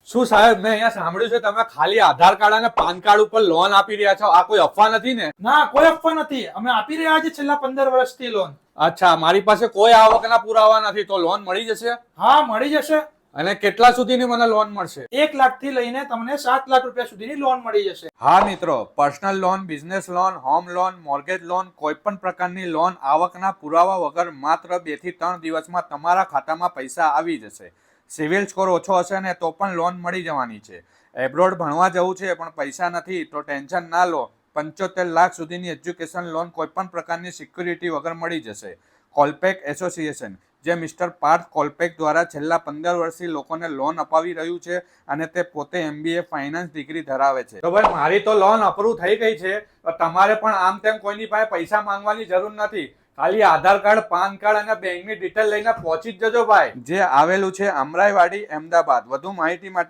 શું સાહેબ, મેં અહીંયા સાંભળ્યું છે તમે ખાલી આધાર કાર્ડ અને પાન કાર્ડ ઉપર લોન આપી રહ્યા છો. આ કોઈ અફવા નથી ને? ના, કોઈ અફવા નથી. અમે આપી રહ્યા છીએ છેલ્લા 15 વર્ષથી લોન. અચ્છા, મારી પાસે કોઈ આવકના પુરાવા નથી, તો લોન મળી જશે? હા, મળી જશે. અને કેટલા સુધીની મને લોન મળશે? 1 લાખ થી લઈને તમને 7 લાખ રૂપિયા સુધીની લોન મળી જશે. હા મિત્રો, personal loan, business loan, home loan, mortgage loan, કોઈ પણ પ્રકારની લોન આવકના પુરાવા વગર માત્ર 2 થી 3 દિવસમાં તમારા ખાતામાં પૈસા આવી જશે. સિવિલ સ્કોર ઓછો હશે ને તો પણ લોન મળી જવાની છે. એબ્રોડ ભણવા જવું છે પણ પૈસા નથી તો ટેન્શન ના લો. 75 લાખ સુધીની એજ્યુકેશન લોન કોઈ પણ પ્રકારની સિક્યુરિટી વગર મળી જશે. કોલપેક એસોસિએશન, જે મિસ્ટર પાર્થ કોલપેક દ્વારા છેલ્લા 15 વર્ષથી લોકોને લોન અપાવી રહ્યું છે અને તે પોતે MBA ફાઇનાન્સ ડિગ્રી ધરાવે છે. તો ભાઈ, મારી તો લોન અપ્રૂવ થઈ ગઈ છે. તો તમારે પણ આમ તેમ કોઈની પાસે પૈસા માંગવાની જરૂર નથી. ખાલી આધાર કાર્ડ, પાન કાર્ડ અને બેંકની ડિટેલ લઈને પહોંચી જ જજો ભાઈ. જે આવેલું છે અમરાઈવાડી, અમદાવાદ. વધુ માહિતી માટે